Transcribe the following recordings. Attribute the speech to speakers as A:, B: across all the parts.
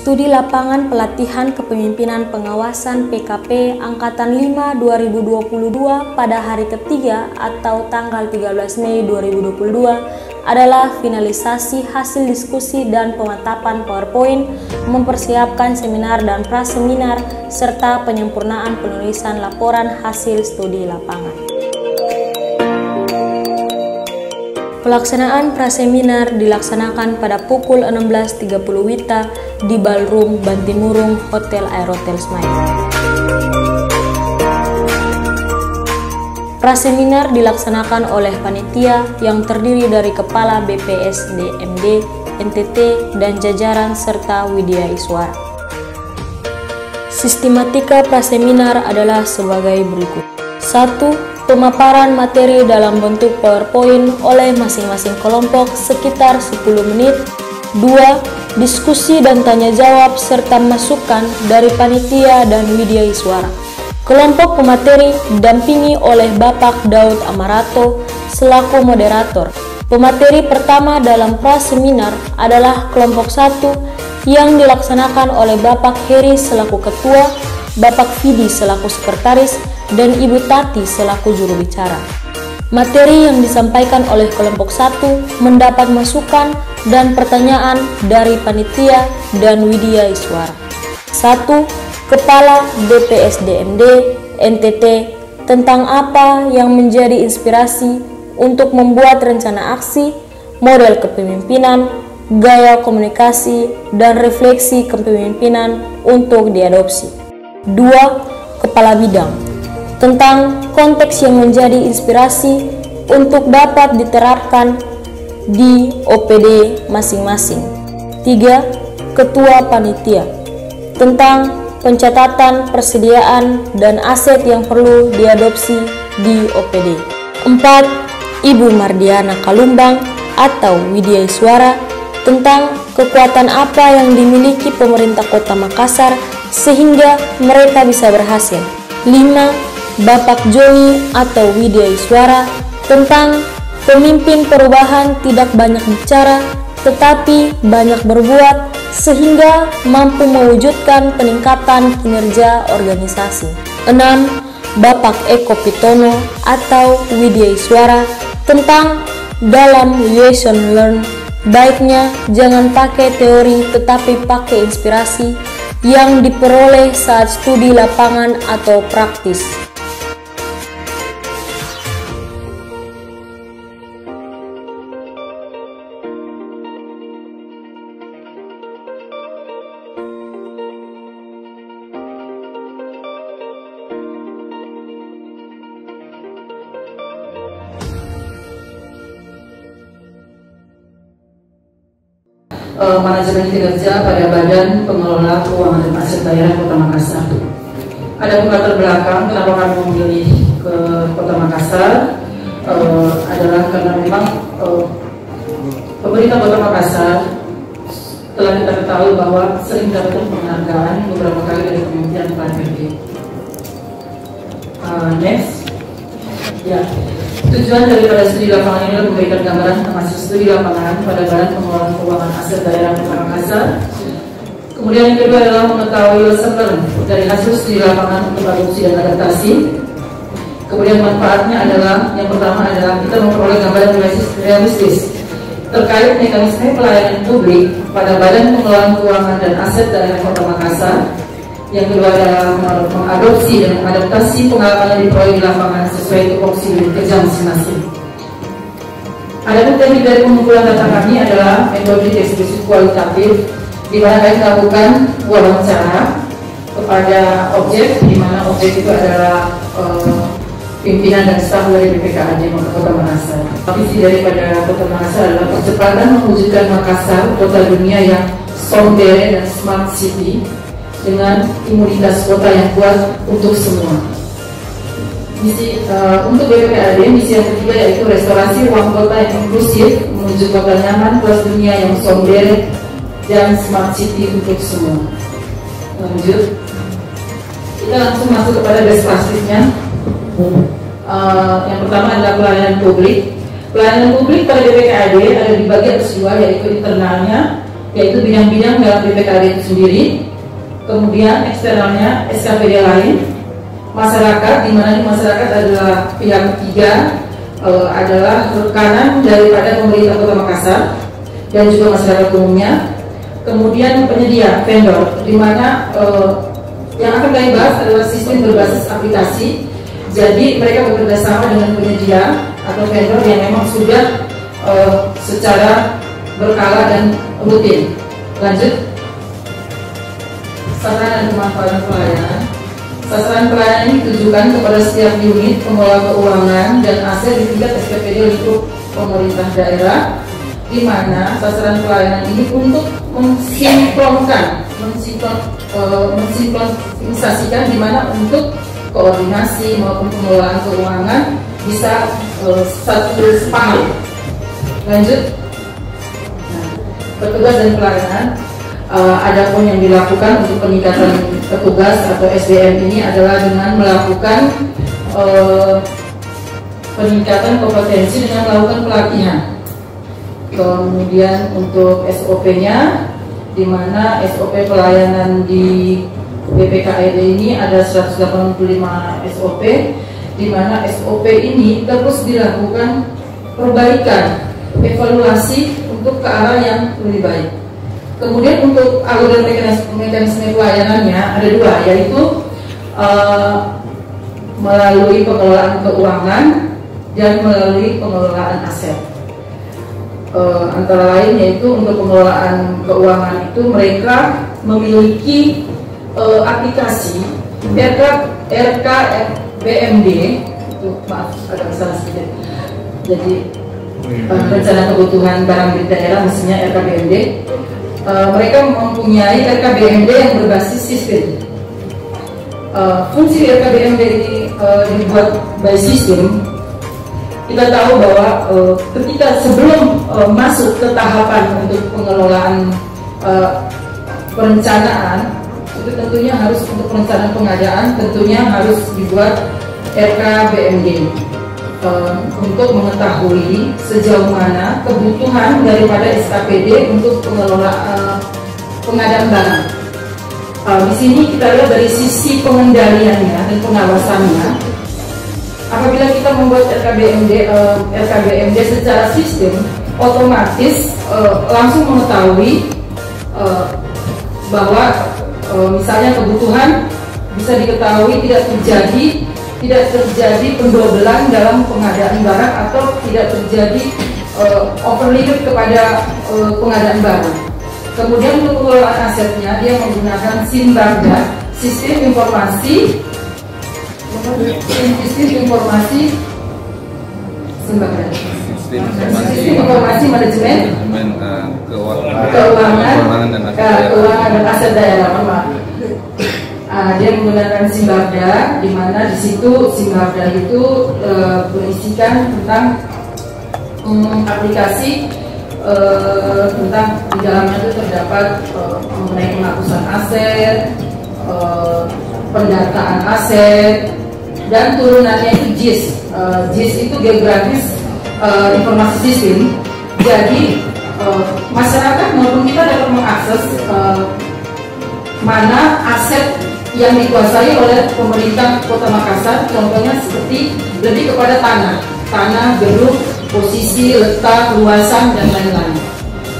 A: Studi Lapangan Pelatihan Kepemimpinan Pengawasan PKP Angkatan 5 2022 pada hari ketiga atau tanggal 13 Mei 2022 adalah finalisasi hasil diskusi dan pemantapan PowerPoint, mempersiapkan seminar dan praseminar, serta penyempurnaan penulisan laporan hasil studi lapangan. Pelaksanaan praseminar dilaksanakan pada pukul 16.30 WITA di Ballroom Bantimurung Hotel Aerotel Smile. Praseminar dilaksanakan oleh panitia yang terdiri dari Kepala BPSDMD, NTT, dan jajaran serta Widya Iswara. Sistematika praseminar adalah sebagai berikut. 1. Pemaparan materi dalam bentuk PowerPoint oleh masing-masing kelompok sekitar 10 menit. 2. Diskusi dan tanya jawab serta masukan dari panitia dan Widya Iswara. Kelompok pemateri didampingi oleh Bapak Daud Amarato selaku moderator. Pemateri pertama dalam praseminar adalah kelompok 1 yang dilaksanakan oleh Bapak Heri selaku ketua, Bapak Vidi selaku sekretaris, dan Ibu Tati selaku juru bicara. Materi yang disampaikan oleh kelompok 1 mendapat masukan dan pertanyaan dari panitia dan Widya Iswara. 1. Kepala BPSDMD NTT tentang apa yang menjadi inspirasi untuk membuat rencana aksi, model kepemimpinan, gaya komunikasi, dan refleksi kepemimpinan untuk diadopsi. 2. Kepala bidang tentang konteks yang menjadi inspirasi untuk dapat diterapkan di OPD masing-masing. 3. Ketua panitia tentang pencatatan persediaan dan aset yang perlu diadopsi di OPD. 4. Ibu Mardiana Kalumbang atau Widya Iswara tentang kekuatan apa yang dimiliki pemerintah Kota Makassar sehingga mereka bisa berhasil. 5. Bapak Joni atau Widya Iswara tentang pemimpin perubahan tidak banyak bicara tetapi banyak berbuat sehingga mampu mewujudkan peningkatan kinerja organisasi. 6. Bapak Eko Pitono atau Widya Iswara tentang dalam lesson learn baiknya jangan pakai teori tetapi pakai inspirasi yang diperoleh saat studi lapangan atau praktis.
B: Manajemen kinerja pada Badan Pengelola Keuangan dan Aset Daerah Kota Makassar. Ada latar belakang kenapa kami memilih ke Kota Makassar adalah karena memang pemerintah Kota Makassar telah kita ketahui bahwa sering mendapatkan penghargaan beberapa kali dari Kementerian PANPB. Next, ya. Tujuan daripada studi lapangan ini adalah memberikan gambaran tentang hasil studi lapangan pada Badan Pengelola Keuangan Aset Daerah Kota Makassar. Kemudian yang kedua adalah mengetahui lesson learn dari hasil studi lapangan untuk adopsi dan adaptasi. Kemudian manfaatnya adalah, yang pertama adalah kita memperoleh gambaran realistis terkait mekanisme pelayanan publik pada Badan Pengelolaan Keuangan dan Aset Daerah Kota Makassar. Yang kedua adalah mengadopsi dan mengadaptasi pengalaman yang diperoleh di lapangan sesuai tupoksi kerja masing-masing. Ada teknik dari pengumpulan data kami adalah metode deskripsi kualitatif, di mana kami melakukan wawancara kepada objek, di mana objek itu adalah pimpinan dan staf dari BPKAD Kota Makassar. Visi daripada Kota Makassar adalah percepatan mewujudkan Makassar kota dunia yang sombere dan smart city dengan imunitas kota yang kuat untuk semua. Misi untuk BPKAD, misi yang ketiga yaitu restorasi ruang kota yang inklusif menuju kota nyaman kelas dunia yang sombere dan smart city untuk semua. Lanjut, kita langsung masuk kepada best practice-nya. Yang pertama adalah pelayanan publik. Pelayanan publik pada BPKAD ada dibagi atas dua, yaitu internalnya yaitu bidang-bidang dalam BPKAD itu sendiri. Kemudian eksternalnya SKPD lain, masyarakat, di mana masyarakat adalah pihak ketiga, adalah rekanan daripada pemerintah Kota Makassar dan juga masyarakat umumnya. Kemudian penyedia vendor, di mana yang akan kami bahas adalah sistem berbasis aplikasi. Jadi mereka bekerja sama dengan penyedia atau vendor yang memang sudah secara berkala dan rutin. Lanjut. Sasaran dan pemanfaatan pelayanan. Sasaran pelayanan ini ditujukan kepada setiap unit pengelola keuangan dan aset di tingkat SKPD lingkup pemerintah daerah, di mana sasaran pelayanan ini untuk mensinkronisasikan, di mana untuk koordinasi maupun pengelolaan keuangan bisa satu sepaham. Lanjut. Nah, petugas dan pelayanan. Adapun yang dilakukan untuk peningkatan petugas atau SDM ini adalah dengan melakukan peningkatan kompetensi dengan melakukan pelatihan. Kemudian untuk SOP-nya, di mana SOP pelayanan di BPKAD ini ada 185 SOP, di mana SOP ini terus dilakukan perbaikan, evaluasi untuk ke arah yang lebih baik. Kemudian untuk alur dan mekanisme pelayanannya ada dua, yaitu melalui pengelolaan keuangan dan melalui pengelolaan aset. Antara lain yaitu untuk pengelolaan keuangan itu mereka memiliki aplikasi RKBMD, itu maaf agak salah sedikit. Jadi rencana kebutuhan barang milik daerah, mestinya RKBMD. Mereka mempunyai RKBMD yang berbasis sistem. Fungsi RKBMD ini dibuat by sistem. Kita tahu bahwa ketika sebelum masuk ke tahapan untuk pengelolaan perencanaan, itu tentunya harus untuk perencanaan pengadaan tentunya harus dibuat RKBMD. Untuk mengetahui sejauh mana kebutuhan daripada SKPD untuk pengadaan barang. Di sini kita lihat dari sisi pengendaliannya dan pengawasannya. Apabila kita membuat RKBMD secara sistem, otomatis langsung mengetahui bahwa misalnya kebutuhan bisa diketahui tidak terjadi pendobelan dalam pengadaan barang atau tidak terjadi over limit kepada pengadaan barang. Kemudian untuk pengelolaan asetnya dia menggunakan SIMBARDA, sistem informasi manajemen keuangan dan aset daerah. Dia menggunakan SIMBARDA, di mana di situ SIMBARDA itu berisikan tentang aplikasi tentang di dalamnya itu terdapat mengenai penghapusan aset, pendataan aset, dan turunannya itu JIS. JIS itu geografis informasi sistem. Jadi masyarakat maupun kita dapat mengakses mana aset yang dikuasai oleh pemerintah Kota Makassar, contohnya seperti lebih kepada tanah, gedung, posisi, letak, luasan, dan lain-lain.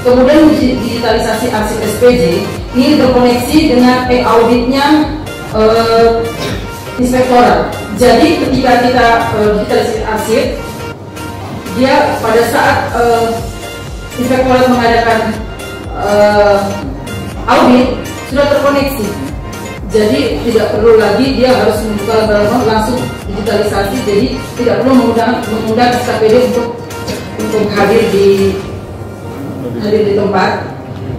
B: Kemudian digitalisasi arsip SPJ ini terkoneksi dengan e-auditnya inspektorat. Jadi ketika kita digitalisasi arsip, dia pada saat inspektorat mengadakan audit sudah terkoneksi. Jadi tidak perlu lagi dia harus membuka lembar langsung digitalisasi. Jadi tidak perlu mengundang SKPD untuk hadir di tempat.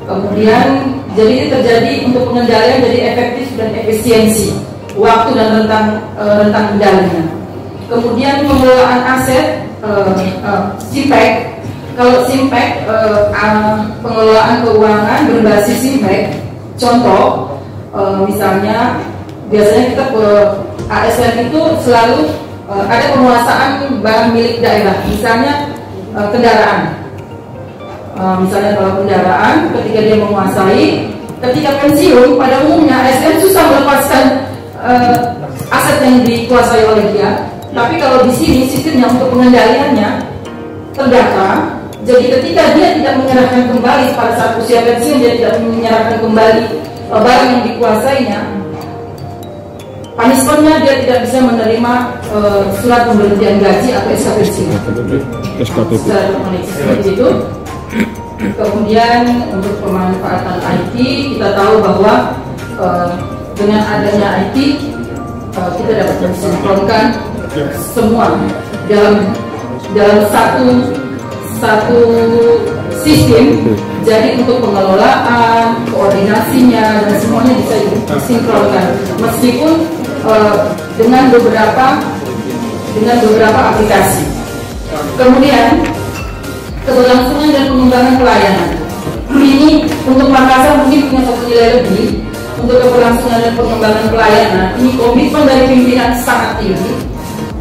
B: Kemudian jadi ini terjadi untuk pengendalian jadi efektif dan efisiensi waktu dan rentang kendalinya. Kemudian pengelolaan aset SIMPEK. Kalau SIMPEK pengelolaan keuangan berbasis SIMPEK. Contoh, misalnya biasanya kita ASN itu selalu ada penguasaan barang milik daerah, misalnya kendaraan. Misalnya kalau kendaraan, ketika dia menguasai, ketika pensiun, pada umumnya ASN susah melepaskan aset yang dikuasai oleh dia. Tapi kalau di sini sistemnya untuk pengendaliannya terdata. Jadi ketika dia tidak menyerahkan kembali pada saat usia pensiun, dia tidak menyerahkan kembali barang yang dikuasainya, punishmentnya dia tidak bisa menerima surat pemberhentian gaji atau SK pensiun. Seperti itu. Kemudian untuk pemanfaatan IT, kita tahu bahwa dengan adanya IT kita dapat mensinkronkan semua dalam satu sistem. Jadi untuk pengelolaan, koordinasinya dan semuanya bisa disinkronkan, meskipun dengan beberapa aplikasi. Kemudian keberlangsungan dan pengembangan pelayanan. Ini untuk Makassar mungkin punya satu nilai lebih. Untuk keberlangsungan dan pengembangan pelayanan, ini komitmen dari pimpinan sangat tinggi.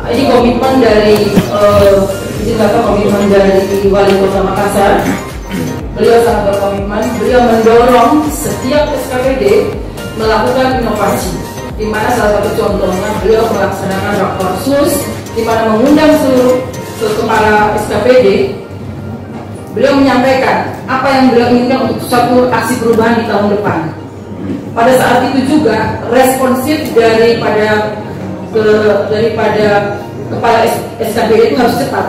B: Ini komitmen dari komitmen dari Wali Kota Makassar. Beliau sangat berkomitmen. Beliau mendorong setiap SKPD melakukan inovasi. Di mana salah satu contohnya beliau melaksanakan rakorsus, di mana mengundang seluruh kepala SKPD. Beliau menyampaikan apa yang beliau inginkan untuk suatu aksi perubahan di tahun depan. Pada saat itu juga responsif daripada kepala SKPD itu harus cepat.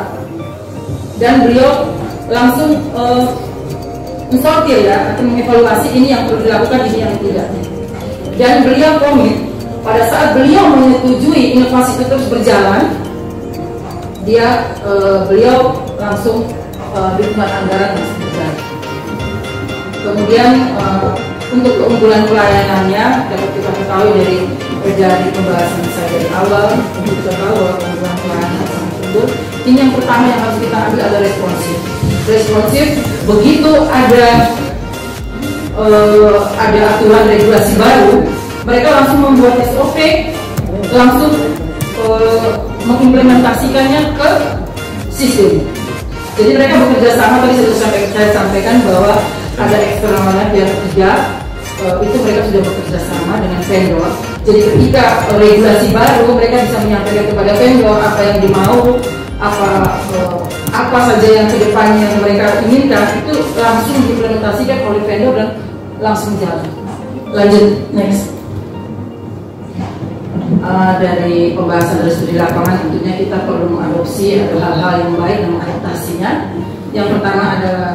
B: Dan beliau langsung mensortir atau mengevaluasi ini yang perlu dilakukan, ini yang tidak. Dan beliau komit pada saat beliau menyetujui inovasi itu terus berjalan, beliau langsung dukungan anggaran masih berjalan. Kemudian untuk keunggulan pelayanannya dapat kita ketahui dari pembahasan saya dari awal. Untuk kita tahu bahwa keunggulan pelayanan sangat unggul. Ini yang pertama yang harus kita ambil adalah responsif. Responsif, begitu ada aturan regulasi baru, mereka langsung membuat SOP, langsung mengimplementasikannya ke sistem. Jadi mereka bekerja sama. Tadi saya sampaikan bahwa ada eksternal pihak ketiga, itu mereka sudah bekerja sama dengan vendor. Jadi ketika regulasi baru, mereka bisa menyampaikan kepada vendor apa yang dimau, apa saja yang kedepannya mereka inginkan, itu langsung diimplementasikan oleh vendor dan langsung jalan. Lanjut, next. Dari pembahasan dari studi lapangan, tentunya kita perlu mengadopsi ada hal-hal yang baik dan mengadaptasinya. Yang pertama adalah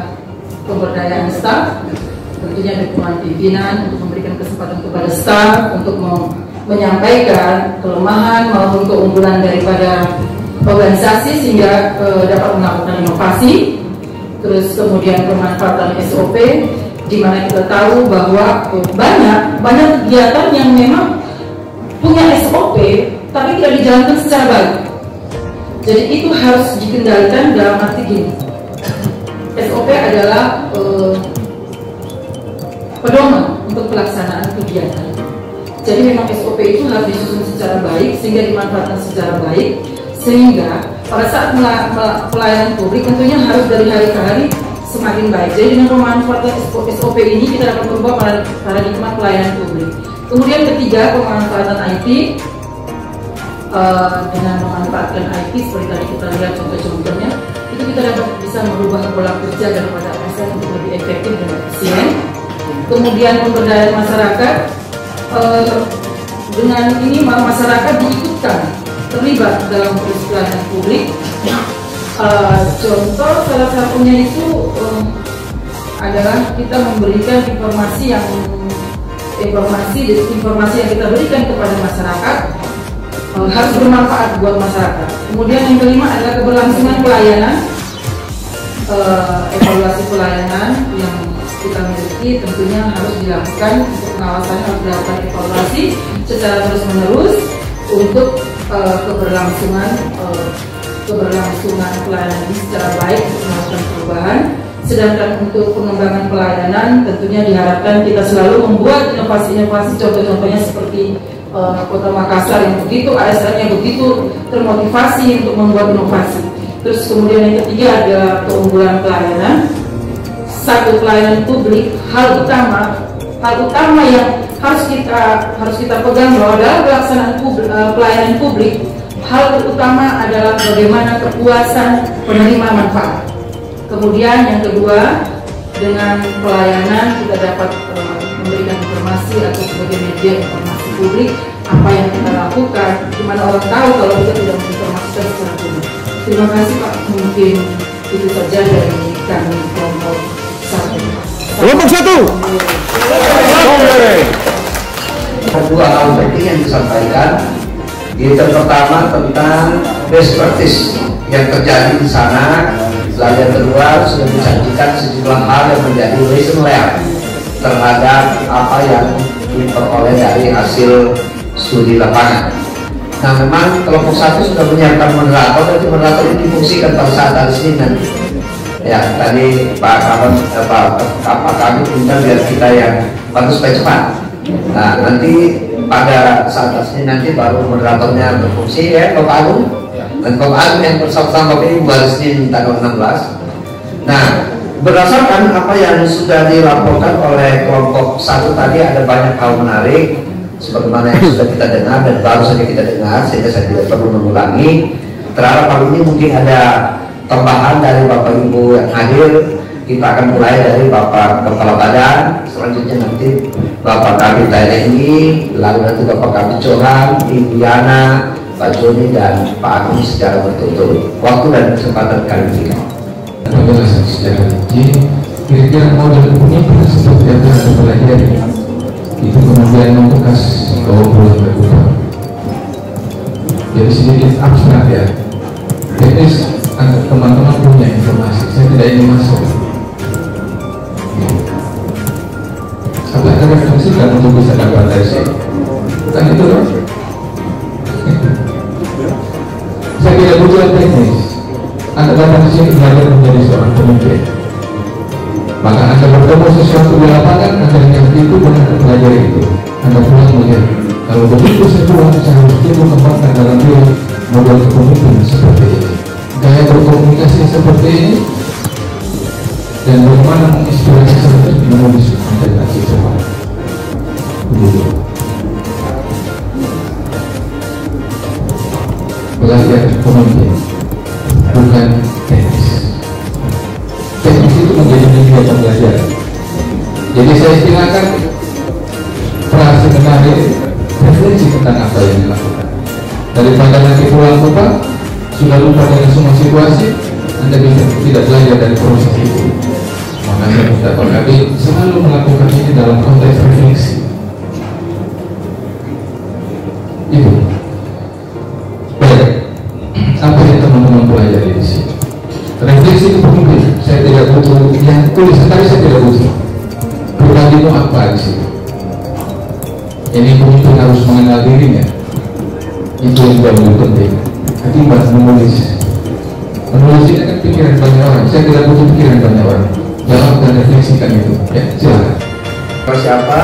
B: pemberdayaan staf, tentunya dukungan pimpinan untuk memberikan kesempatan kepada staf untuk menyampaikan kelemahan maupun keunggulan daripada organisasi sehingga dapat melakukan inovasi. Terus kemudian pemanfaatan SOP, di mana kita tahu bahwa banyak kegiatan yang memang punya SOP tapi tidak dijalankan secara baik. Jadi itu harus dikendalikan dalam arti gini. SOP adalah pedoman untuk pelaksanaan kegiatan. Jadi memang SOP itu harus disusun secara baik sehingga dimanfaatkan secara baik, sehingga pada saat pelayanan publik tentunya harus dari hari ke hari semakin baik. Jadi dengan pemanfaatan SOP ini kita dapat merubah paradigma pelayanan publik. Kemudian ketiga, pemanfaatan IT. Dengan memanfaatkan IT seperti tadi kita lihat contoh-contohnya, itu kita dapat bisa merubah pola kerja daripada ASN untuk lebih efektif dan efisien. Kemudian pemberdayaan masyarakat, dengan ini masyarakat diikutkan terlibat dalam proses pelayanan publik. Contoh salah satunya itu adalah kita memberikan informasi yang kita berikan kepada masyarakat harus bermanfaat buat masyarakat. Kemudian yang kelima adalah keberlangsungan pelayanan. Evaluasi pelayanan yang kita miliki tentunya harus dilakukan, untuk pengawasannya harus dilakukan evaluasi secara terus menerus untuk keberlangsungan pelayanan ini secara baik untuk melakukan perubahan. Sedangkan untuk pengembangan pelayanan tentunya diharapkan kita selalu membuat inovasi-inovasi, contoh-contohnya seperti Kota Makassar yang begitu ASN-nya begitu termotivasi untuk membuat inovasi. Terus kemudian yang ketiga ada keunggulan pelayanan. satu pelayanan publik, hal utama yang harus kita pegang bahwa dalam pelaksanaan pelayanan publik, hal utama adalah bagaimana kepuasan penerima manfaat. Kemudian yang kedua, dengan pelayanan kita dapat memberikan informasi atau sebagai media informasi publik apa yang kita lakukan, di mana orang tahu kalau kita tidak menginformasikan secara publik. Terima kasih Pak, mungkin itu saja dari kami kelompok 1.
C: Kelompok 1.
D: Dua hal penting yang disampaikan. Yang pertama tentang best practice yang terjadi di sana. Lalu yang kedua sudah disajikan sejumlah hal yang menjadi lesson learned terhadap apa yang diperoleh dari hasil studi lapangan. Nah, memang kelompok 1 sudah menyiapkan moderator, dan moderator ini difungsikan pada saat hari Senin nanti. Ya, tadi Pak kami minta biar kita yang bagus supaya cepat. Nah, nanti pada saat hari Senin nanti baru moderatornya berfungsi ya, Bapak Agung. Dan Bapak Agung yang bersama Bapak Ibu hari Senin tanggal 16. Nah, berdasarkan apa yang sudah dilaporkan oleh kelompok 1 tadi, ada banyak hal menarik sebagaimana yang sudah kita dengar dan baru saja kita dengar, sehingga saya tidak perlu mengulangi. Terhadap hal ini mungkin ada tambahan dari Bapak Ibu yang hadir. Kita akan mulai dari Bapak Kepala Badan, selanjutnya nanti Bapak Kabit TNI, lalu nanti Bapak Kabit Johan, Ibu Yana, Pak Joni, dan Pak Agung secara berturut-turut. Waktu dan kesempatan kali ini.
E: Penjelasan secara rinci, kira-kira model pemimpin seperti apa yang kita pelajari, itu kemudian membekas bahwa boleh berubah. Jadi sedikit abstrak ya. Jadi teman-teman punya informasi, saya tidak ingin masuk. Apa yang refleksikan untuk bisa dapat dari sini? Bukan itu loh. Saya tidak butuh teknis. Anda datang ke sini belajar menjadi seorang pemimpin. Maka Anda bertemu sesuatu di lapangan, Anda lihat itu dan Anda pelajari itu. Anda pulang melihat, kalau begitu saya pulang, saya harus timbul kembangkan dalam diri model kepemimpinan seperti ini, gaya berkomunikasi seperti ini, dan bagaimana menginspirasi seperti ini menulis presentasi semua. Begitu. Belajar pemimpin, bukan teknis. Teknis itu menjadi media pembelajaran. Jadi saya istilahkan frase menarik refleksi tentang apa yang dilakukan. Daripada nanti pulang lupa, sudah lupa dengan semua situasi, Anda bisa tidak belajar dari proses itu. Makanya kita Pak selalu melakukan ini dalam konteks refleksi. Itu. Baik. Apa yang teman-teman pelajari di sini? Refleksi itu pemimpin. Saya tidak butuh yang tulisan tadi, saya tidak butuh. Pribadimu apa di sini? Ini pemimpin harus mengenal dirinya. Itu yang jauh lebih penting. Ketimbang menulis. Menulis ini kan pikiran banyak orang. Saya tidak butuh pikiran banyak orang. Jawab dan refleksikan itu. Ya, silakan.
D: Siapa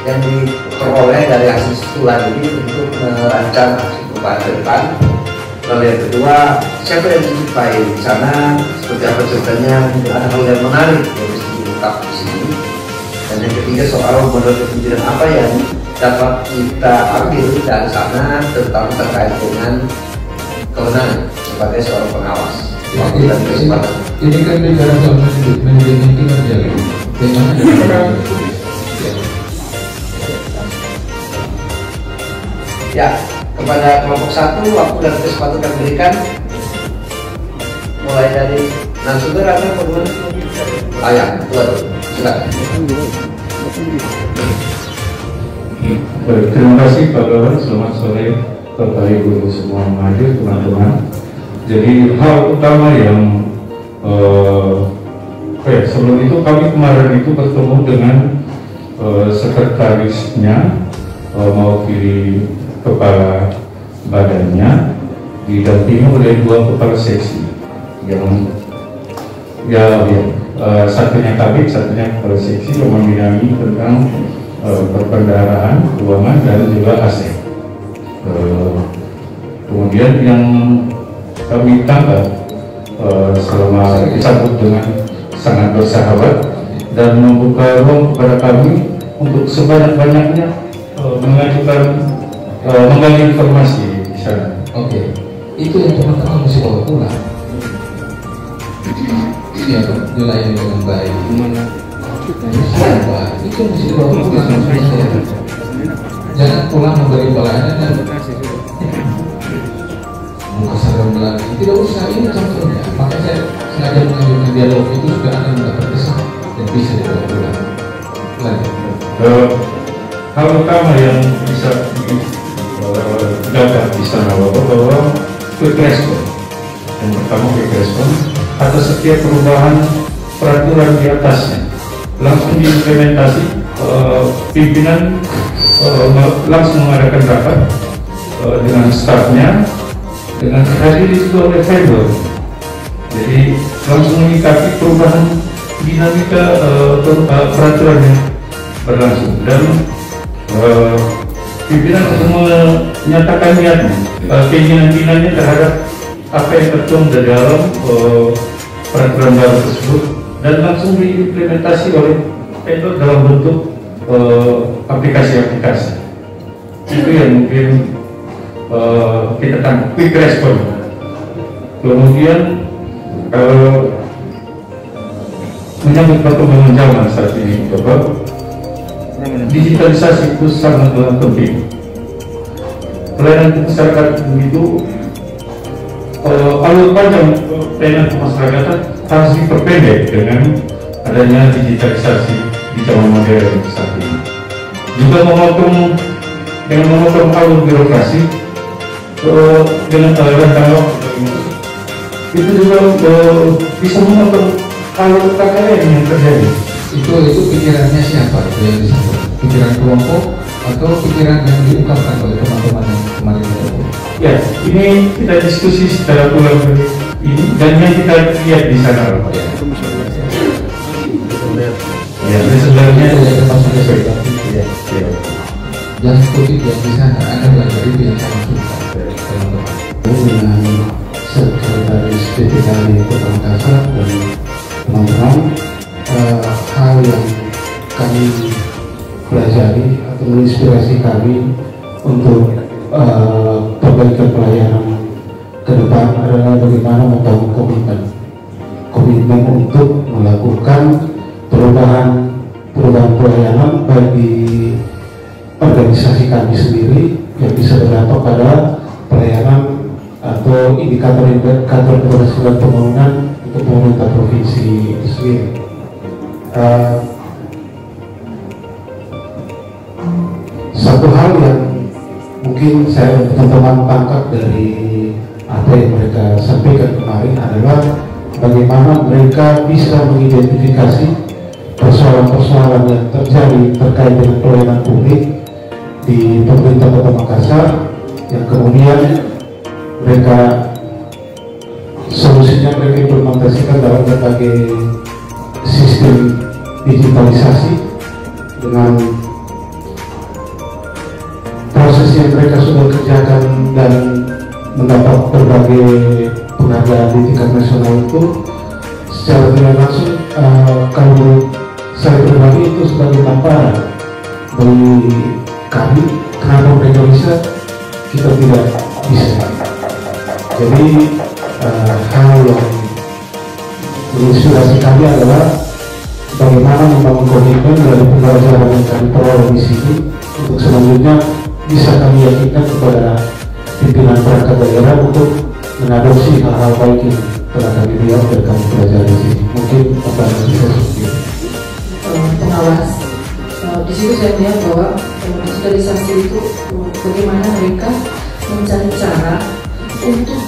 D: yang diperoleh dari hasil sekolah ini untuk merancang perubahan ke depan. Lalu yang kedua, siapa yang mencintai di sana, seperti apa ceritanya, ada hal yang menarik yang mesti diungkap di sini. Dan yang ketiga, soal model kepemimpinan apa yang dapat kita ambil dari sana, terutama terkait dengan kewenangan sebagai seorang pengawas. Waktu dan kesempatan.
E: Ini kan bicara soal manajemen kinerja, bagaimana?
D: Ya, kepada kelompok 1, waktu dan kesempatan kami berikan mulai dari narasumber atau bagaimana? Ayah, silakan.
F: Baik, terima kasih Pak Gawan. Selamat sore Bapak Ibu semua yang hadir, teman-teman. Jadi hal utama yang sebelum itu kami kemarin itu bertemu dengan sekretarisnya mewakili kepala badannya, didampingi oleh 2 kepala seksi yang satunya kabit, satunya kepala seksi yang membidangi tentang perbendaharaan, keuangan, dan juga aset. Kemudian yang kami tambah selama disambut dengan sangat bersahabat, dan membuka ruang kepada kami untuk sebanyak-banyaknya menggali informasi di sana.
E: Oke, itu yang teman-teman mesti bawa pulang. Iya, dilayani dengan baik. Itu mesti dibawa pulang. Jangan pulang memberi pelayanan dan muka serem lagi. Tidak usah, ini contohnya. Maka saya sengaja mengajukan dialog itu supaya Anda mendapat kesan dan bisa dibawa pulang. Lagi.
F: Hal utama yang bisa dapat di sana bahwa quick response. Yang pertama quick response atas setiap perubahan peraturan di atasnya langsung diimplementasi. Pimpinan langsung mengadakan rapat dengan stafnya, dengan dihadiri juga oleh vendor. Jadi langsung menyikapi perubahan dinamika peraturan yang berlangsung, dan pimpinan menyatakan niatnya, keinginan-keinginannya terhadap apa yang tertuang di dalam peraturan baru tersebut, dan langsung diimplementasi oleh vendor dalam bentuk aplikasi-aplikasi. Itu yang mungkin kita tangkap quick response. Kemudian menyambut perkembangan zaman saat ini, Bapak, digitalisasi itu sangat penting. Pelayanan masyarakat itu alur panjang pelayanan kemasyarakatan harus diperpendek dengan adanya digitalisasi di zaman modern saat ini. Juga dengan memotong alur birokrasi dengan rentang waktu itu juga bisa memotong alur KKN yang terjadi.
E: Itu pikirannya siapa yang disebut? Pikiran kelompok atau pikiran yang diungkapkan oleh teman-teman yang kemarin itu?
F: Ya, ini kita diskusi secara ulang ini, dan yang kita lihat di sana, Pak. Ya, sebenarnya
E: termasuk jangan kutip yang di sana, Anda belajar itu yang sangat suka, teman-teman.
C: Dengan Sekretaris PPKD Kota Makassar dan teman-teman, hal yang kami pelajari atau menginspirasi kami untuk perbaikan pelayanan ke depan adalah bagaimana membangun komitmen untuk melakukan perubahan pelayanan baik di organisasi kami sendiri yang bisa berdampak pada pelayanan atau indikator keberhasilan pembangunan untuk pemerintah provinsi itu sendiri. Satu hal yang mungkin saya dan teman-teman tangkap dari apa yang mereka sampaikan kemarin adalah bagaimana mereka bisa mengidentifikasi persoalan-persoalan yang terjadi terkait dengan pelayanan publik di pemerintah Kota Makassar, yang kemudian mereka solusinya mereka implementasikan dalam berbagai sistem digitalisasi dengan proses yang mereka sudah kerjakan dan mendapat berbagai penghargaan di tingkat nasional itu secara tidak langsung kalau saya pribadi itu sebagai tamparan bagi kami, kenapa mereka bisa, kita tidak bisa. Jadi hal yang menginspirasi kami adalah bagaimana membangun komitmen dari pembelajaran yang kami peroleh di sini untuk selanjutnya bisa kami yakinkan kepada pimpinan perangkat daerah untuk mengadopsi hal-hal baik yang telah kami lihat dan kami pelajari di sini. Mungkin pertanyaan kita seperti itu.
B: Pengawas, di situ saya melihat bahwa digitalisasi itu bagaimana mereka mencari cara untuk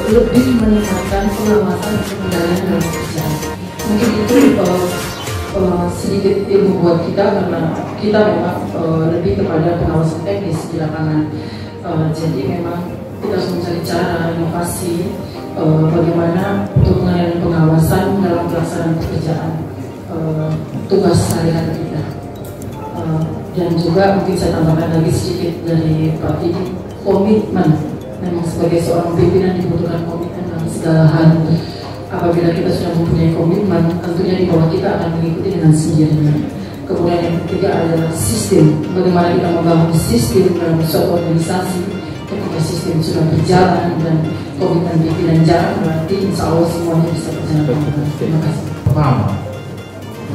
B: lebih meningkatkan pengawasan dan pengendalian dalam pekerjaan. Mungkin itu sedikit membuat kita, karena kita memang lebih kepada pengawasan teknis di lapangan. Jadi memang kita harus mencari cara inovasi bagaimana untuk mengenai pengawasan dalam pelaksanaan pekerjaan tugas sehari-hari kita. Dan juga mungkin saya tambahkan lagi sedikit dari Pak Didi, komitmen. Memang sebagai seorang pimpinan dibutuhkan komitmen dalam segala hal. apabila kita sudah mempunyai komitmen, tentunya di bawah kita akan mengikuti dengan sendirinya. Kemudian yang ketiga adalah sistem, bagaimana kita membangun sistem dalam suatu organisasi. Ketika sistem sudah berjalan dan komitmen pimpinan jalan, berarti insya Allah semuanya bisa berjalan dengan baik. Terima kasih.
F: Pertama,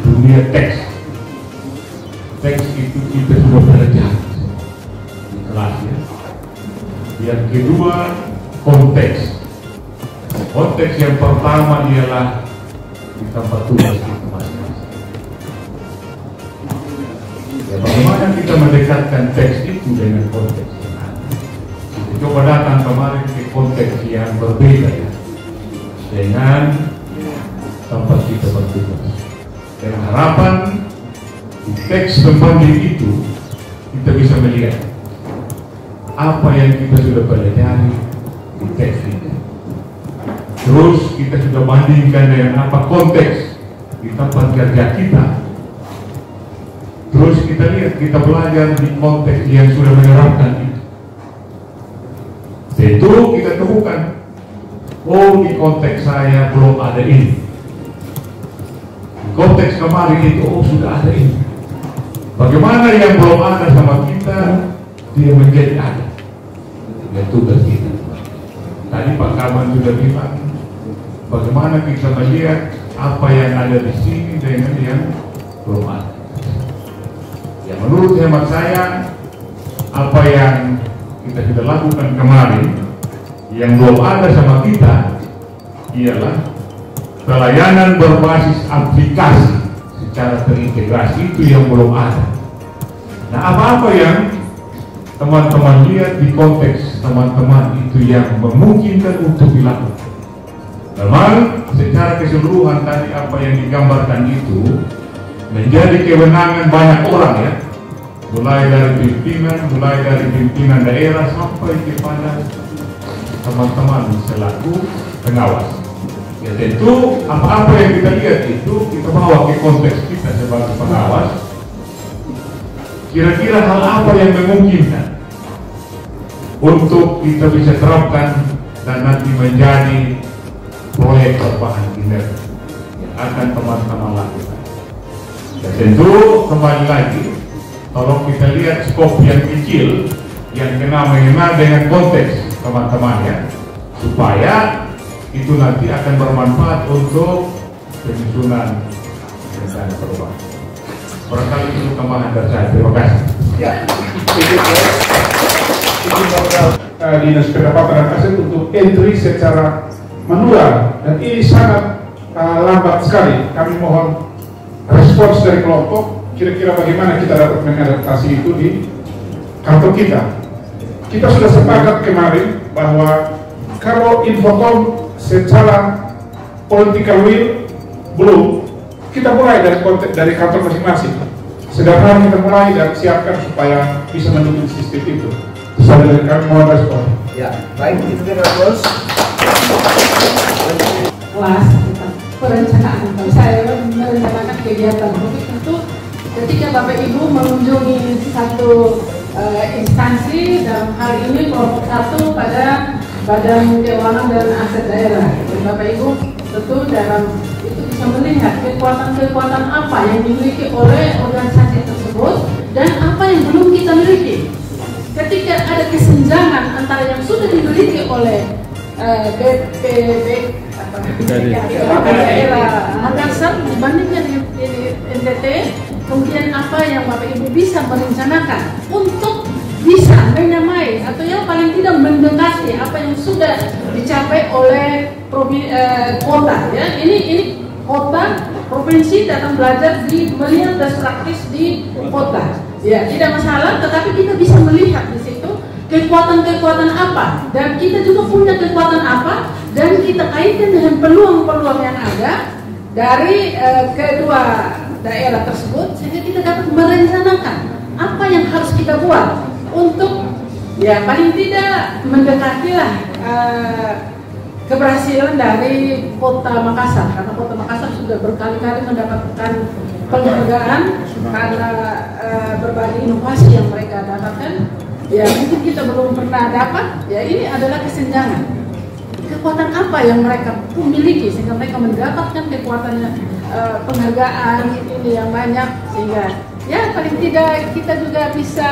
F: dunia teks. Teks itu kita sudah belajar di kelas ya. Yang kedua, konteks. Konteks yang pertama ialah di tempat tugas kita masing-masing. Ya, bagaimana kita mendekatkan teks itu dengan konteks yang ada? Kita coba datang kemarin ke konteks yang berbeda ya, dengan tempat kita bertugas. Dengan harapan di teks pembanding itu kita bisa melihat apa yang kita sudah pelajari di teks ini. Terus kita sudah bandingkan dengan apa konteks di tempat kerja kita. Terus kita lihat, kita belajar di konteks yang sudah menerapkan itu. Tentu kita temukan, oh di konteks saya belum ada ini. Di konteks kemarin itu, oh sudah ada ini. Bagaimana yang belum ada sama kita, dia menjadi ada. Ya tugas kita. Tadi Pak Kaman sudah bilang, bagaimana kita melihat apa yang ada di sini dengan yang belum ada. Ya menurut hemat saya, apa yang kita sudah lakukan kemarin yang belum ada sama kita ialah pelayanan berbasis aplikasi secara terintegrasi, itu yang belum ada. Nah, apa-apa yang teman-teman lihat di konteks teman-teman itu yang memungkinkan untuk dilakukan. Memang secara keseluruhan tadi apa yang digambarkan itu menjadi kewenangan banyak orang ya, mulai dari pimpinan daerah sampai kepada teman-teman selaku pengawas. Ya tentu apa-apa yang kita lihat itu kita bawa ke konteks kita sebagai pengawas. Kira-kira hal apa yang memungkinkan untuk kita bisa terapkan dan nanti menjadi proyek berbahan kinerja yang akan teman-teman lakukan. Dan tentu kembali lagi, kalau kita lihat skop yang kecil yang kena-mengena dengan konteks teman-teman ya, supaya itu nanti akan bermanfaat untuk penyusunan rencana perubahan. Barangkali itu tambahan dari saya. Terima kasih.
D: Ya.
G: Dinas Pendapatan dan Aset untuk entry secara manual, dan ini sangat lambat sekali. Kami mohon respons dari kelompok, kira-kira bagaimana kita dapat mengadaptasi itu di kantor kita. Kita sudah sepakat kemarin bahwa kalau Infocom secara political will belum, kita mulai dari kantor masing-masing. Sederhana kita mulai dan siapkan supaya bisa mendukung sistem itu. Saya dari kami mohon respon.
D: Ya, baik, itu kita terus.
H: Kelas perencanaan, kalau saya merencanakan kegiatan itu ketika Bapak Ibu mengunjungi satu instansi, dalam hal ini kelompok 1 pada Badan Keuangan dan Aset Daerah. Dan Bapak Ibu tentu dalam itu bisa melihat kekuatan-kekuatan apa yang dimiliki oleh organisasi tersebut dan apa yang belum kita miliki. Ketika ada kesenjangan antara yang sudah dimiliki oleh daerah Makassar dibandingkan dengan NTT, kemudian apa yang Bapak Ibu bisa merencanakan untuk bisa menyamai atau yang paling tidak mendekati apa yang sudah dicapai oleh kota ya. Ini kota provinsi datang belajar di melihat best praktis di kota ya, tidak masalah, tetapi kita bisa melihat di situ kekuatan-kekuatan apa, dan kita juga punya kekuatan apa, dan kita kaitkan dengan peluang-peluang yang ada dari kedua daerah tersebut, sehingga kita dapat merencanakan apa yang harus kita buat untuk ya paling tidak mendekatilah keberhasilan dari Kota Makassar, karena Kota Makassar sudah berkali-kali mendapatkan penghargaan karena berbagai inovasi yang mereka dapatkan. Ya mungkin kita belum pernah dapat, ya ini adalah kesenjangan. kekuatan apa yang mereka miliki sehingga mereka mendapatkan kekuatan penghargaan ini yang banyak, sehingga ya paling tidak kita juga bisa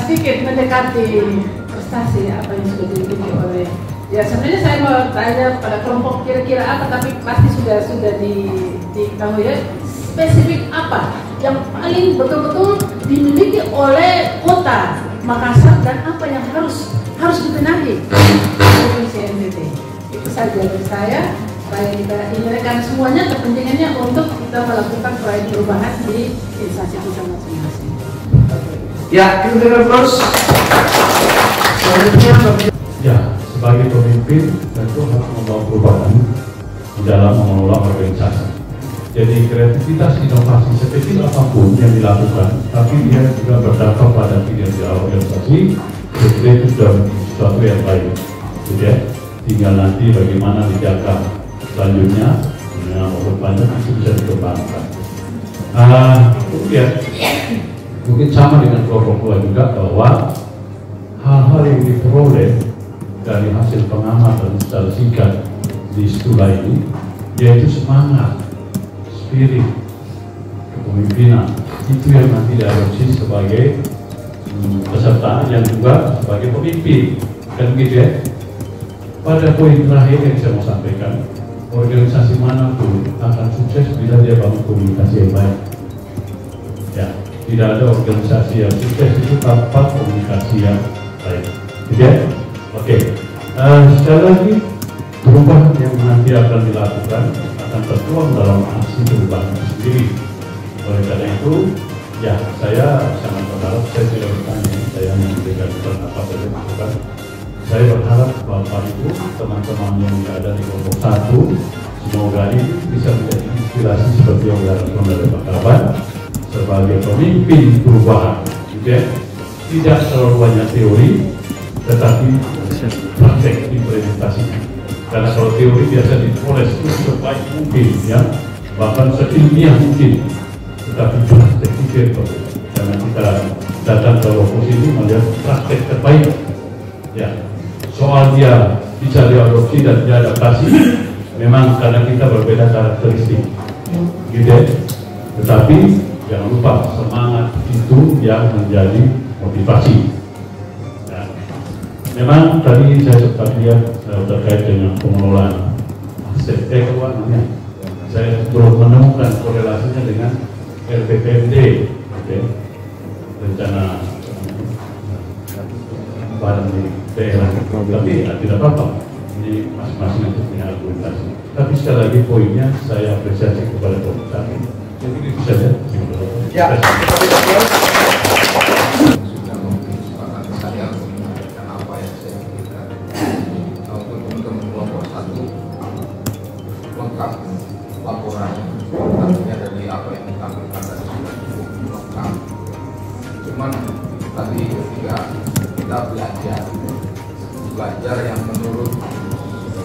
H: sedikit mendekati prestasi apa yang sudah dimiliki oleh, ya sebenarnya saya mau tanya pada kelompok kira-kira apa, tapi pasti sudah diketahui ya, spesifik apa yang paling betul-betul dimiliki oleh kota Makassar dan apa yang harus dibenahi provinsi NTT. Itu saja dari saya, supaya kita ingatkan semuanya kepentingannya untuk kita melakukan proyek perubahan di instansi kita masing-masing.
D: Ya, kita dengar terus.
F: Ya, sebagai pemimpin tentu harus membawa perubahan di dalam mengelola organisasi. Jadi kreativitas inovasi sekecil apapun yang dilakukan, tapi dia juga berdampak pada kinerja organisasi, jadi itu sudah sesuatu yang baik. Gitu ya. Tinggal nanti bagaimana dijaga selanjutnya, dengan banyak itu bisa dikembangkan. Kemudian mungkin sama dengan kelompok dua juga bahwa hal-hal yang diperoleh dari hasil pengamatan secara singkat di studi ini, yaitu semangat, spirit, kepemimpinan, itu yang nanti diadopsi sebagai peserta yang juga sebagai pemimpin, kan gitu ya. Pada poin terakhir yang saya mau sampaikan, organisasi manapun akan sukses bila dia bangun komunikasi yang baik. Ya, tidak ada organisasi yang sukses itu tanpa komunikasi yang baik. Gitu ya? Oke. Sekali lagi, perubahan yang nanti akan dilakukan akan tertuang dalam aksi perubahan itu sendiri. Oleh karena itu, ya saya sangat berharap, saya tidak bertanya, saya hanya memberikan apa saja masukan. Saya berharap Bapak Ibu, teman-teman yang ada di kelompok 1, semoga ini bisa menjadi inspirasi seperti yang dilakukan oleh Pak Kaban sebagai pemimpin perubahan. Gitu ya? Tidak terlalu banyak teori, tetapi praktek implementasinya. Karena kalau teori biasa dipoles itu sebaik mungkin, ya, bahkan seilmiah mungkin, tetapi praktek itu karena kita datang ke lokasi ini melihat praktek terbaik. Ya, soal dia bisa diadopsi dan diadaptasi, memang karena kita berbeda karakteristik, gitu ya. Tetapi jangan lupa semangat itu yang menjadi motivasi. Memang tadi saya sempat lihat terkait dengan pengelolaan aset keuangannya. Saya belum menemukan korelasinya dengan RPPMD, okay. Rencana barang di daerah. Tapi tidak apa-apa. Ini masing-masing nanti punya argumentasi. Tapi sekali lagi poinnya saya apresiasi kepada pemerintah. Jadi itu saja.
D: Ya.
E: Laporannya artinya dari apa yang ditampilkan tadi sudah cukup lengkap. Cuman tadi ketika kita belajar yang menurut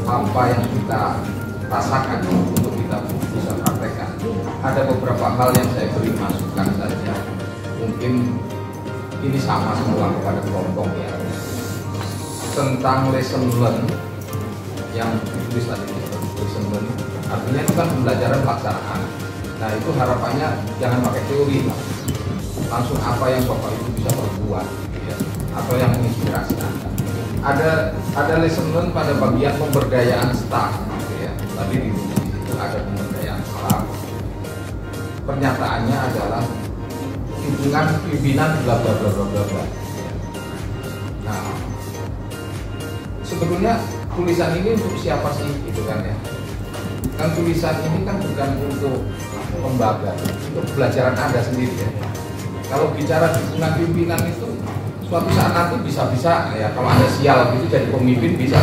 E: apa yang kita rasakan untuk kita bisa praktekkan. Ada beberapa hal yang saya beri masukan saja. Mungkin ini sama semua kepada kelompok ya. Tentang lesson learn yang ditulis tadi, lesson learn artinya itu kan pembelajaran pelaksanaan. Nah itu harapannya jangan pakai teori lah. Langsung apa yang Bapak Ibu bisa perbuat ya. Atau yang menginspirasi Anda. Ada lesson learn pada bagian pemberdayaan staff gitu ya. Tadi di situ ada pemberdayaan staff. Pernyataannya adalah hubungan pimpinan bla bla bla bla bla. Nah sebetulnya tulisan ini untuk siapa sih gitu kan ya. Kan tulisan ini kan bukan untuk lembaga, untuk pembelajaran Anda sendiri ya. Kalau bicara dukungan pimpinan itu suatu saat nanti bisa-bisa ya kalau Anda sial gitu jadi pemimpin bisa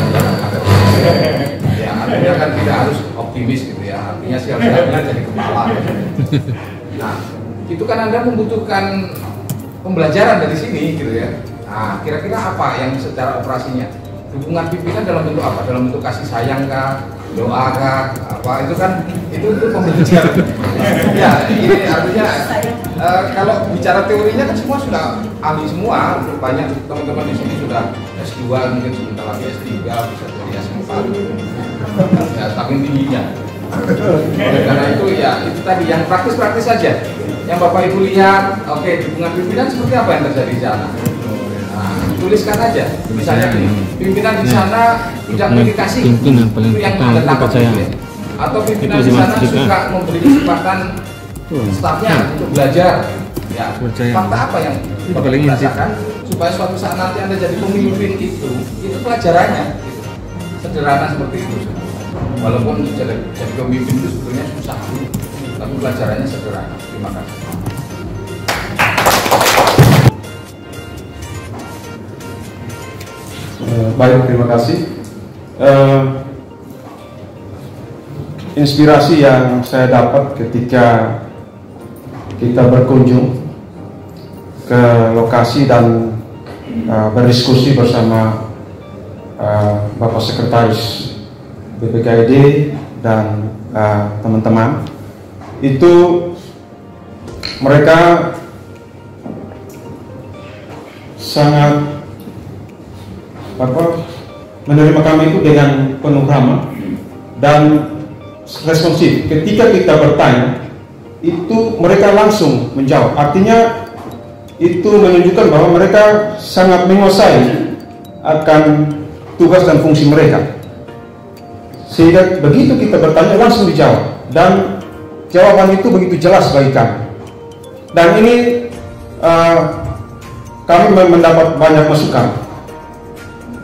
E: ya artinya kan tidak harus optimis gitu ya, artinya sial-sialnya jadi kepala. Nah itu kan Anda membutuhkan pembelajaran dari sini gitu ya. Nah kira-kira apa yang secara operasinya dukungan pimpinan dalam bentuk apa? Dalam bentuk kasih sayang kah? Doa kah? Apa itu kan itu pembelajaran. Ya ini artinya kalau bicara teorinya kan semua sudah ahli semua, banyak teman-teman di sini sudah S2, mungkin sebentar lagi S3, bisa jadi S4, ya, saking tingginya. Oleh karena itu ya itu tadi yang praktis-praktis saja. Yang Bapak Ibu lihat, oke, dukungan pimpinan seperti apa yang terjadi di sana? Nah, tuliskan aja, misalnya pimpinan di sana tidak memiliki
I: pimpinan paling
E: yang
I: kita percaya.
E: Atau pimpinan di sana suka memberi kesempatan stafnya untuk belajar. Ya, fakta apa yang Bapak rasakan supaya suatu saat nanti Anda jadi pemimpin itu pelajarannya gitu. Sederhana seperti itu. Walaupun jadi pemimpin itu sebetulnya susah, tapi pelajarannya sederhana. Terima kasih.
J: Baik, terima kasih. Inspirasi yang saya dapat ketika kita berkunjung ke lokasi dan berdiskusi bersama Bapak Sekretaris BPKID dan teman-teman, itu mereka sangat menerima kami itu dengan penuh ramah dan responsif. Ketika kita bertanya, itu mereka langsung menjawab. Artinya itu menunjukkan bahwa mereka sangat menguasai akan tugas dan fungsi mereka. Sehingga begitu kita bertanya langsung dijawab, dan jawaban itu begitu jelas bagi kami. Dan ini kami mendapat banyak masukan.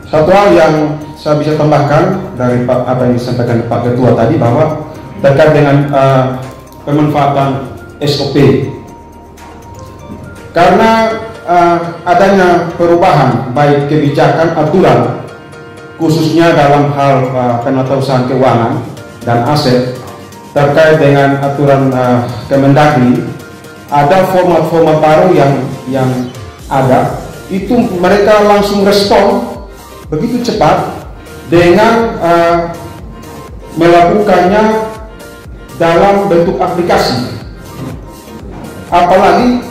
J: Satu hal yang saya bisa tambahkan dari apa yang disampaikan Pak Ketua tadi, bahwa terkait dengan pemanfaatan SOP, karena adanya perubahan baik kebijakan aturan khususnya dalam hal penatausahaan keuangan dan aset terkait dengan aturan Kemendagri, ada format-format baru yang ada, itu mereka langsung respon begitu cepat dengan melakukannya dalam bentuk aplikasi. Apalagi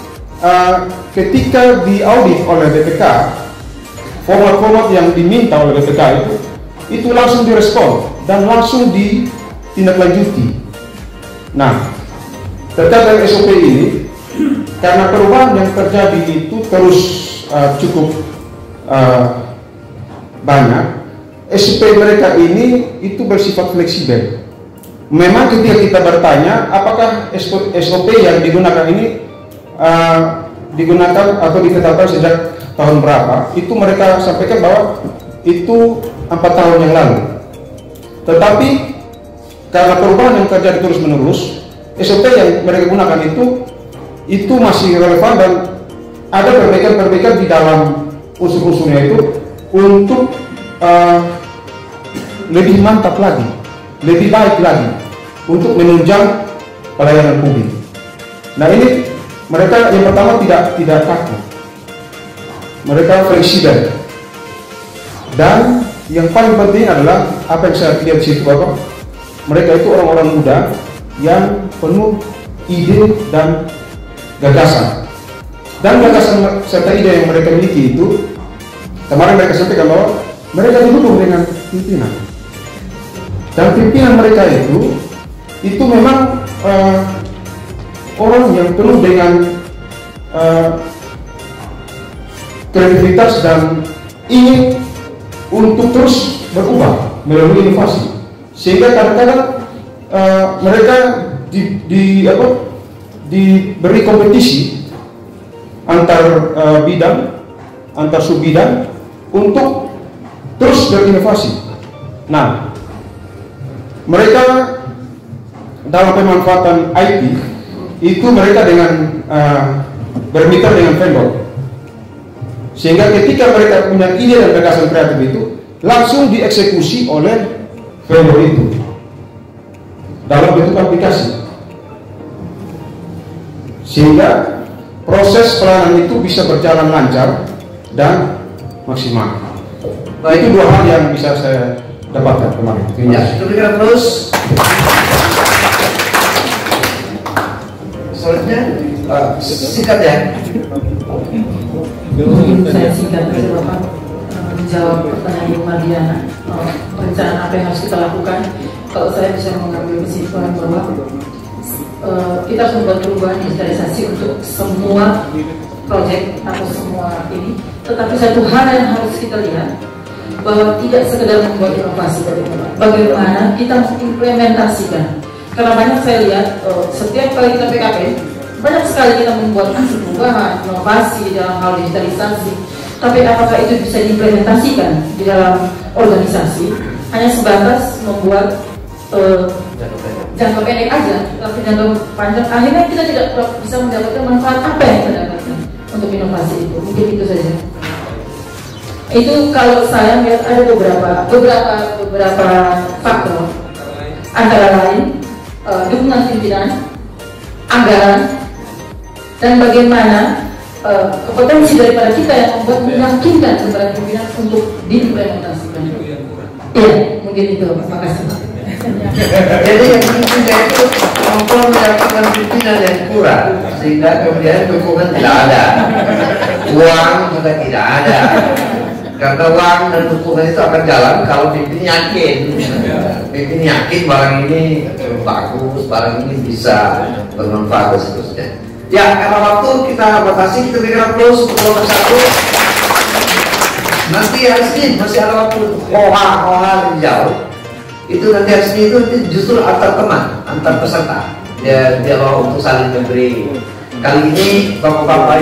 J: ketika diaudit oleh BPK, format-format yang diminta oleh BPK itu langsung direspon dan langsung ditindaklanjuti. Nah, terkait dengan SOP ini, karena perubahan yang terjadi itu terus cukup banyak, SOP mereka ini itu bersifat fleksibel. Memang ketika kita bertanya apakah SOP yang digunakan ini digunakan atau ditetapkan sejak tahun berapa, itu mereka sampaikan bahwa itu 4 tahun yang lalu. Tetapi karena perubahan yang terjadi terus menerus, SOP yang mereka gunakan itu masih relevan dan ada perbaikan-perbaikan di dalam unsur-unsurnya itu untuk lebih mantap lagi, lebih baik lagi untuk menunjang pelayanan publik. Nah, ini mereka yang pertama tidak takut, mereka fleksibel, dan yang paling penting adalah apa yang saya lihat di situ, Bapak, mereka itu orang-orang muda yang penuh ide dan gagasan. Dan gagasan serta ide yang mereka miliki itu, kemarin mereka sampaikan bahwa mereka didukung dengan pimpinan. Dan pimpinan mereka itu memang orang yang penuh dengan kreativitas dan ingin untuk terus berubah melalui inovasi. Sehingga kadang-kadang mereka diberi kompetisi antar bidang, antar sub bidang untuk terus berinovasi. Nah, mereka dalam pemanfaatan IT itu mereka dengan bermitra dengan vendor, sehingga ketika mereka punya ide dan gagasan kreatif itu langsung dieksekusi oleh vendor itu dalam bentuk aplikasi, sehingga proses pelayanan itu bisa berjalan lancar dan maksimal. Itu dua hal yang bisa saya dapatkan kemarin.
D: Ya, itu kita terus. Selanjutnya singkat ya.
B: Mungkin saya singkat saja Bapak menjawab pertanyaan Ibu Mardiana. Rencana apa yang harus kita lakukan? Kalau saya bisa mengambil kesimpulan bahwa kita harus membuat perubahan digitalisasi untuk semua proyek atau semua ini. Tetapi satu hal yang harus kita lihat bahwa tidak sekedar membuat inovasi, bagaimana kita mengimplementasikan. Karena banyak saya lihat setiap kali kita PKP, banyak sekali kita membuat perubahan, inovasi dalam hal digitalisasi. Tapi apakah itu bisa diimplementasikan di dalam organisasi? Hanya sebatas membuat jangka pendek aja, tapi jangka panjang akhirnya kita tidak bisa mendapatkan manfaat apa yang kita dapatkan untuk inovasi itu. Mungkin itu saja. Itu kalau saya melihat ada beberapa faktor, antara lain dukungan pimpinan, anggaran, dan bagaimana kompetensi daripada kita yang membuat meyakinkan kepada pimpinan untuk diimplementasikan. Iya, mungkin itu. Terima kasih.
D: Jadi yang pentingnya itu mampu mendapatkan pimpinan yang kurang, sehingga kemudian dukungan tidak ada, uang juga tidak ada. Karena uang dan dukungan itu akan jalan kalau pimpin yakin barang ini bagus, barang ini bisa bermanfaat dan seterusnya. Ya, karena waktu kita batasi, kita berikan close untuk kelompok 1. Nanti hari Senin masih ada waktu oha jauh. Itu nanti hari Senin itu justru antar teman, antar peserta. Dia mau untuk saling memberi. Kali ini bapak-bapak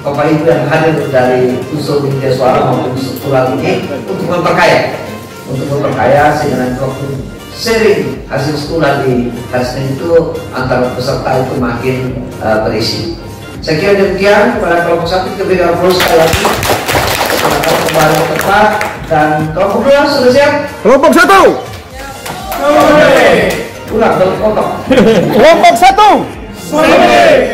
D: Ibu yang hadir dari unsur media suara maupun unsur plural ini untuk memperkaya sehingga nanti waktu sharing hasil sekolah di hari Senin itu antara peserta itu makin berisi. Saya kira demikian. Kepada kelompok 1 kita berikan aplaus sekali lagi. Silakan kembali tepat. Dan kelompok 2 sudah siap?
J: Kelompok 1.
D: Ulang, kelompok
J: 1.